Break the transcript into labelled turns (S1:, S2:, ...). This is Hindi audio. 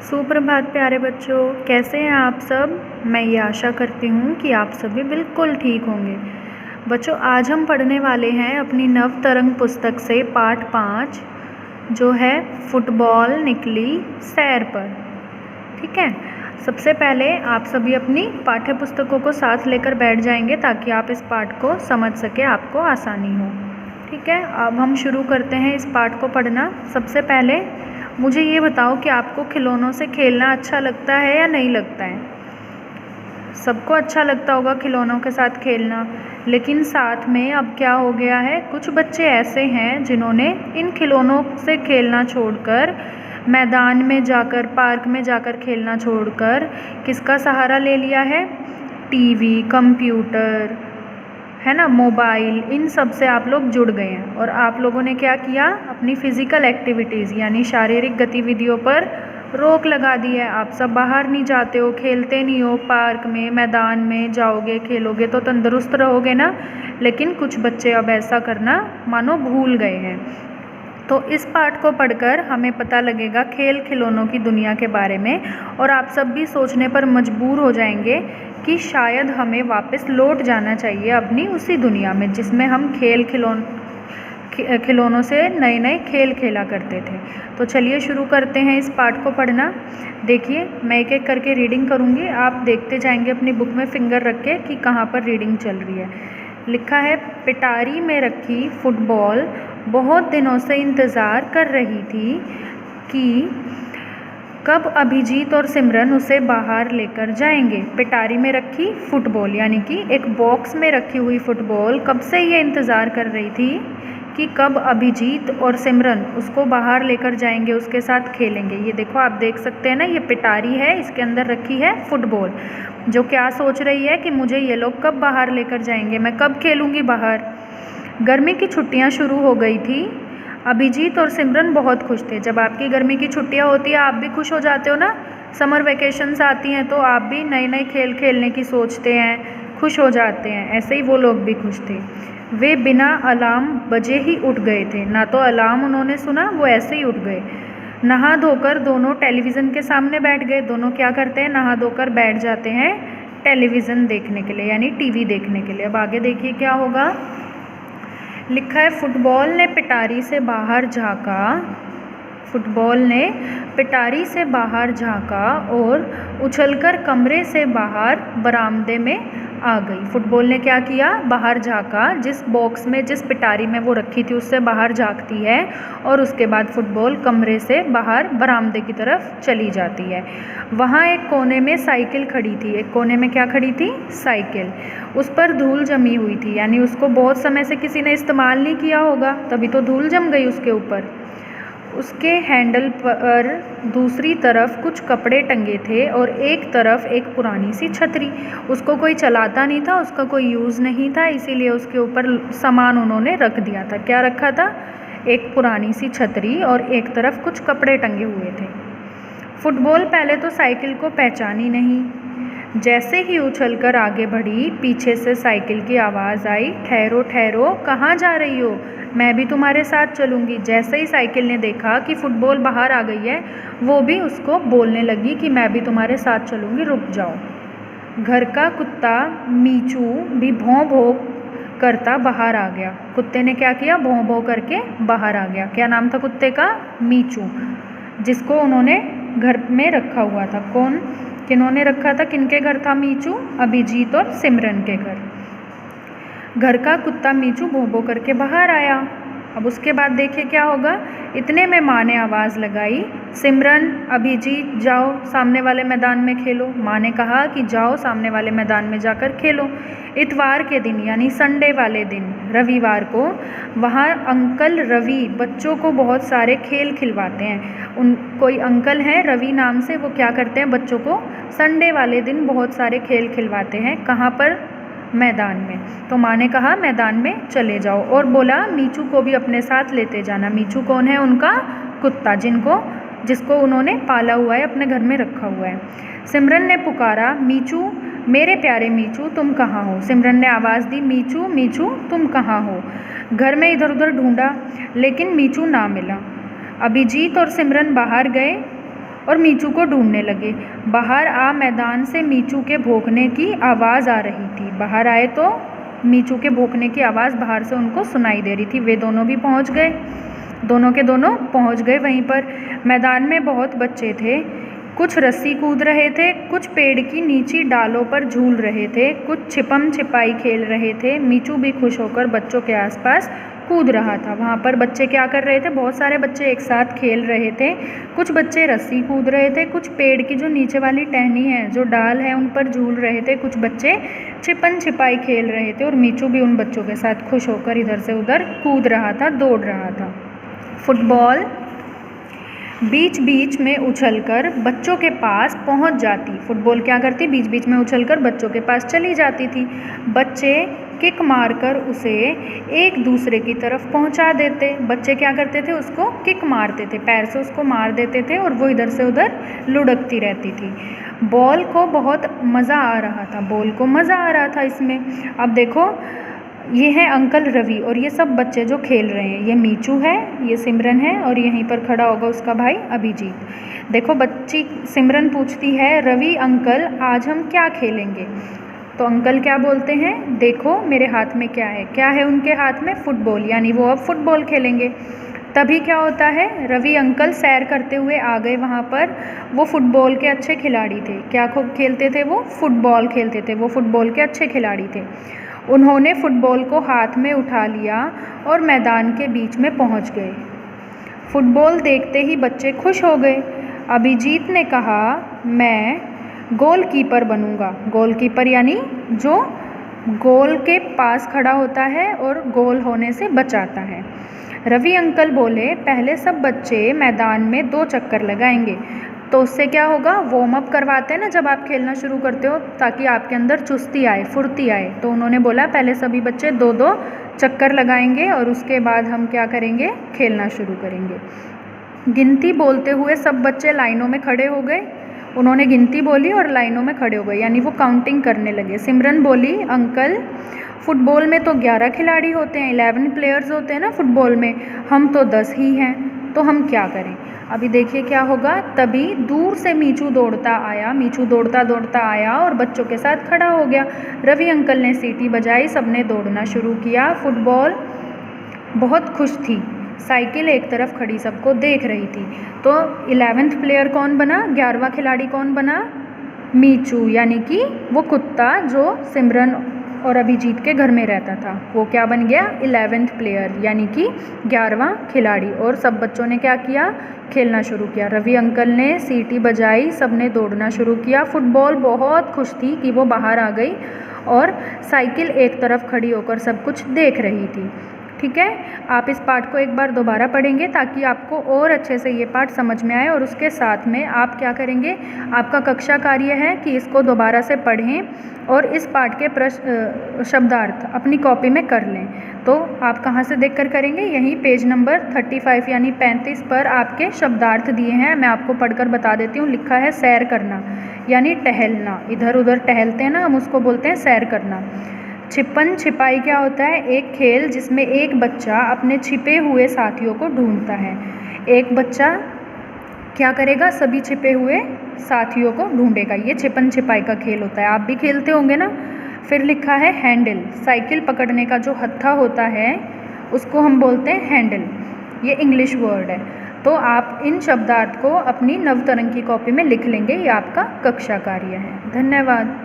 S1: सुप्रभात प्यारे बच्चों, कैसे हैं आप सब। मैं ये आशा करती हूँ कि आप सभी बिल्कुल ठीक होंगे। बच्चों, आज हम पढ़ने वाले हैं अपनी नव तरंग पुस्तक से पाठ 5 जो है फुटबॉल निकली सैर पर। ठीक है, सबसे पहले आप सभी अपनी पाठ्य पुस्तकों को साथ लेकर बैठ जाएंगे ताकि आप इस पाठ को समझ सके, आपको आसानी हो। ठीक है, अब हम शुरू करते हैं इस पाठ को पढ़ना। सबसे पहले मुझे ये बताओ कि आपको खिलौनों से खेलना अच्छा लगता है या नहीं लगता है। सबको अच्छा लगता होगा खिलौनों के साथ खेलना, लेकिन साथ में अब क्या हो गया है, कुछ बच्चे ऐसे हैं जिन्होंने इन खिलौनों से खेलना छोड़कर मैदान में जाकर, पार्क में जाकर खेलना छोड़कर किसका सहारा ले लिया है, टीवी, कंप्यूटर, है ना, मोबाइल, इन सब से आप लोग जुड़ गए हैं। और आप लोगों ने क्या किया, अपनी फ़िज़िकल एक्टिविटीज़ यानी शारीरिक गतिविधियों पर रोक लगा दी है। आप सब बाहर नहीं जाते हो, खेलते नहीं हो, पार्क में, मैदान में जाओगे, खेलोगे तो तंदुरुस्त रहोगे ना। लेकिन कुछ बच्चे अब ऐसा करना मानो भूल गए हैं। तो इस पाठ को पढ़कर हमें पता लगेगा खेल खिलौनों की दुनिया के बारे में, और आप सब भी सोचने पर मजबूर हो जाएंगे कि शायद हमें वापस लौट जाना चाहिए अपनी उसी दुनिया में जिसमें हम खिलौनों से नए नए खेल खेला करते थे। तो चलिए शुरू करते हैं इस पाठ को पढ़ना। देखिए, मैं एक एक करके रीडिंग करूँगी, आप देखते जाएंगे अपनी बुक में फिंगर रख के कि कहाँ पर रीडिंग चल रही है। लिखा है, पिटारी में रखी फुटबॉल बहुत दिनों से इंतज़ार कर रही थी कि कब अभिजीत और सिमरन उसे बाहर लेकर जाएंगे। पिटारी में रखी फुटबॉल यानी कि एक बॉक्स में रखी हुई फुटबॉल कब से ये इंतज़ार कर रही थी कि कब अभिजीत और सिमरन उसको बाहर लेकर जाएंगे, उसके साथ खेलेंगे। ये देखो, आप देख सकते हैं ना, ये पिटारी है, इसके अंदर रखी है फुटबॉल, जो क्या सोच रही है कि मुझे ये लोग कब बाहर लेकर जाएंगे, मैं कब खेलूँगी बाहर। गर्मी की छुट्टियाँ शुरू हो गई थी। अभिजीत और सिमरन बहुत खुश थे। जब आपकी गर्मी की छुट्टियाँ होती है आप भी खुश हो जाते हो ना, समर वेकेशंस आती हैं तो आप भी नए नए खेल खेलने की सोचते हैं, खुश हो जाते हैं। ऐसे ही वो लोग भी खुश थे। वे बिना अलार्म बजे ही उठ गए थे, ना तो अलार्म उन्होंने सुना, वो ऐसे ही उठ गए। नहा धोकर दोनों टेलीविज़न के सामने बैठ गए। दोनों क्या करते हैं, नहा धोकर बैठ जाते हैं टेलीविज़न देखने के लिए यानी टीवी देखने के लिए। अब आगे देखिए क्या होगा। लिखा है, फुटबॉल ने पिटारी से बाहर झांका। फुटबॉल ने पिटारी से बाहर झांका और उछलकर कमरे से बाहर बरामदे में आ गई। फुटबॉल ने क्या किया, बाहर झांका, जिस बॉक्स में, जिस पिटारी में वो रखी थी उससे बाहर झांकती है, और उसके बाद फुटबॉल कमरे से बाहर बरामदे की तरफ चली जाती है। वहाँ एक कोने में साइकिल खड़ी थी। एक कोने में क्या खड़ी थी, साइकिल। उस पर धूल जमी हुई थी, यानी उसको बहुत समय से किसी ने इस्तेमाल नहीं किया होगा, तभी तो धूल जम गई उसके ऊपर। उसके हैंडल पर दूसरी तरफ कुछ कपड़े टंगे थे और एक तरफ एक पुरानी सी छतरी। उसको कोई चलाता नहीं था, उसका कोई यूज़ नहीं था, इसीलिए उसके ऊपर सामान उन्होंने रख दिया था। क्या रखा था, एक पुरानी सी छतरी और एक तरफ कुछ कपड़े टंगे हुए थे। फुटबॉल पहले तो साइकिल को पहचानी नहीं। जैसे ही उछलकर आगे बढ़ी, पीछे से साइकिल की आवाज़ आई, ठहरो ठहरो, कहाँ जा रही हो, मैं भी तुम्हारे साथ चलूँगी। जैसे ही साइकिल ने देखा कि फुटबॉल बाहर आ गई है, वो भी उसको बोलने लगी कि मैं भी तुम्हारे साथ चलूँगी, रुक जाओ। घर का कुत्ता मीचू भी भौं भौं करता बाहर आ गया। कुत्ते ने क्या किया, भौं भौं करके बाहर आ गया। क्या नाम था कुत्ते का, मीचू, जिसको उन्होंने घर में रखा हुआ था। किन्होंने रखा था, किनके घर था मीचू, अभिजीत और सिमरन के घर। घर का कुत्ता मीचू भौं भौं करके बाहर आया। अब उसके बाद देखिए क्या होगा। इतने में माँ ने आवाज़ लगाई, सिमरन, अभिजीत, जाओ सामने वाले मैदान में खेलो। माँ ने कहा कि जाओ सामने वाले मैदान में जाकर खेलो। इतवार के दिन यानी संडे वाले दिन, रविवार को, वहाँ अंकल रवि बच्चों को बहुत सारे खेल खिलवाते हैं। कोई अंकल हैं रवि नाम से, वो क्या करते हैं, बच्चों को संडे वाले दिन बहुत सारे खेल खिलवाते हैं। कहाँ पर, मैदान में। तो माँ ने कहा मैदान में चले जाओ, और बोला मीचू को भी अपने साथ लेते जाना। मीचू कौन है, उनका कुत्ता, जिसको उन्होंने पाला हुआ है, अपने घर में रखा हुआ है। सिमरन ने पुकारा, मीचू, मेरे प्यारे मीचू, तुम कहाँ हो। सिमरन ने आवाज़ दी, मीचू मीचू तुम कहाँ हो। घर में इधर उधर ढूंढा, लेकिन मीचू ना मिला। अभिजीत और सिमरन बाहर गए और मीचू को ढूंढने लगे। बाहर आ मैदान से मीचू के भौंकने की आवाज़ आ रही थी। बाहर आए तो मीचू के भौंकने की आवाज़ बाहर से उनको सुनाई दे रही थी। वे दोनों भी पहुंच गए, दोनों के दोनों पहुंच गए वहीं पर। मैदान में बहुत बच्चे थे, कुछ रस्सी कूद रहे थे, कुछ पेड़ की नीची डालों पर झूल रहे थे, कुछ छिपम छिपाई खेल रहे थे। मीचू भी खुश होकर बच्चों के आसपास कूद रहा था। वहाँ पर बच्चे क्या कर रहे थे, बहुत सारे बच्चे एक साथ खेल रहे थे। कुछ बच्चे रस्सी कूद रहे थे, कुछ पेड़ की जो नीचे वाली टहनी है, जो डाल है, उन पर झूल रहे थे, कुछ बच्चे छिपन छिपाई खेल रहे थे। और मीचू भी उन बच्चों के साथ खुश होकर इधर से उधर कूद रहा था, दौड़ रहा था। फुटबॉल बीच बीच में उछलकर बच्चों के पास पहुंच जाती। फुटबॉल क्या करती, बीच बीच में उछलकर बच्चों के पास चली जाती थी। बच्चे किक मारकर उसे एक दूसरे की तरफ पहुंचा देते। बच्चे क्या करते थे, उसको किक मारते थे, पैर से उसको मार देते थे और वो इधर से उधर लुढ़कती रहती थी। बॉल को बहुत मज़ा आ रहा था, बॉल को मज़ा आ रहा था इसमें। अब देखो, ये है अंकल रवि और ये सब बच्चे जो खेल रहे हैं। ये मीचू है, ये सिमरन है और यहीं पर खड़ा होगा उसका भाई अभिजीत। देखो, बच्ची सिमरन पूछती है, रवि अंकल आज हम क्या खेलेंगे? तो अंकल क्या बोलते हैं, देखो मेरे हाथ में क्या है। क्या है उनके हाथ में? फुटबॉल, यानी वो अब फुटबॉल खेलेंगे। तभी क्या होता है, रवि अंकल सैर करते हुए आ गए वहाँ पर। वो फुटबॉल के अच्छे खिलाड़ी थे। क्या खेलते थे वो? फुटबॉल खेलते थे। वो फुटबॉल के अच्छे खिलाड़ी थे। उन्होंने फुटबॉल को हाथ में उठा लिया और मैदान के बीच में पहुँच गए। फुटबॉल देखते ही बच्चे खुश हो गए। अभिजीत ने कहा, मैं गोलकीपर बनूंगा। गोलकीपर यानी जो गोल के पास खड़ा होता है और गोल होने से बचाता है। रवि अंकल बोले, पहले सब बच्चे मैदान में 2 चक्कर लगाएंगे। तो उससे क्या होगा, वार्म अप करवाते हैं ना जब आप खेलना शुरू करते हो, ताकि आपके अंदर चुस्ती आए, फुर्ती आए। तो उन्होंने बोला पहले सभी बच्चे 2-2 चक्कर लगाएंगे और उसके बाद हम क्या करेंगे, खेलना शुरू करेंगे। गिनती बोलते हुए सब बच्चे लाइनों में खड़े हो गए। उन्होंने गिनती बोली और लाइनों में खड़े हो गए, यानी वो काउंटिंग करने लगे। सिमरन बोली, अंकल फुटबॉल में तो 11 खिलाड़ी होते हैं, 11 प्लेयर्स होते हैं ना फुटबॉल में, हम तो 10 ही हैं, तो हम क्या करें? अभी देखिए क्या होगा। तभी दूर से मीचू दौड़ता आया। मीचू दौड़ता दौड़ता आया और बच्चों के साथ खड़ा हो गया। रवि अंकल ने सीटी बजाई, सबने दौड़ना शुरू किया। फुटबॉल बहुत खुश थी। साइकिल एक तरफ खड़ी सबको देख रही थी। तो 11वें प्लेयर कौन बना, 11वां खिलाड़ी कौन बना? मीचू, यानी कि वो कुत्ता जो सिमरन और अभिजीत के घर में रहता था, वो क्या बन गया, 11वें प्लेयर, यानी कि 11वां खिलाड़ी। और सब बच्चों ने क्या किया, खेलना शुरू किया। रवि अंकल ने सीटी बजाई, सबने दौड़ना शुरू किया। फुटबॉल बहुत खुश थी कि वो बाहर आ गई और साइकिल एक तरफ खड़ी होकर सब कुछ देख रही थी। ठीक है, आप इस पाठ को एक बार दोबारा पढ़ेंगे ताकि आपको और अच्छे से ये पाठ समझ में आए। और उसके साथ में आप क्या करेंगे, आपका कक्षा कार्य है कि इसको दोबारा से पढ़ें और इस पाठ के शब्दार्थ अपनी कॉपी में कर लें। तो आप कहाँ से देखकर करेंगे, यहीं पेज नंबर 35 यानी 35 पर आपके शब्दार्थ दिए हैं। मैं आपको पढ़कर बता देती हूँ। लिखा है सैर करना, यानी टहलना, इधर उधर टहलते हैं ना हम, उसको बोलते हैं सैर करना। छिपन छिपाई क्या होता है, एक खेल जिसमें एक बच्चा अपने छिपे हुए साथियों को ढूंढता है। एक बच्चा क्या करेगा, सभी छिपे हुए साथियों को ढूंढेगा। ये छिपन छिपाई का खेल होता है, आप भी खेलते होंगे ना। फिर लिखा है हैंडल, साइकिल पकड़ने का जो हत्था होता है उसको हम बोलते हैं हैंडल। ये इंग्लिश वर्ड है। तो आप इन शब्दार्थ को अपनी नवतरंग की कॉपी में लिख लेंगे। ये आपका कक्षा कार्य है। धन्यवाद।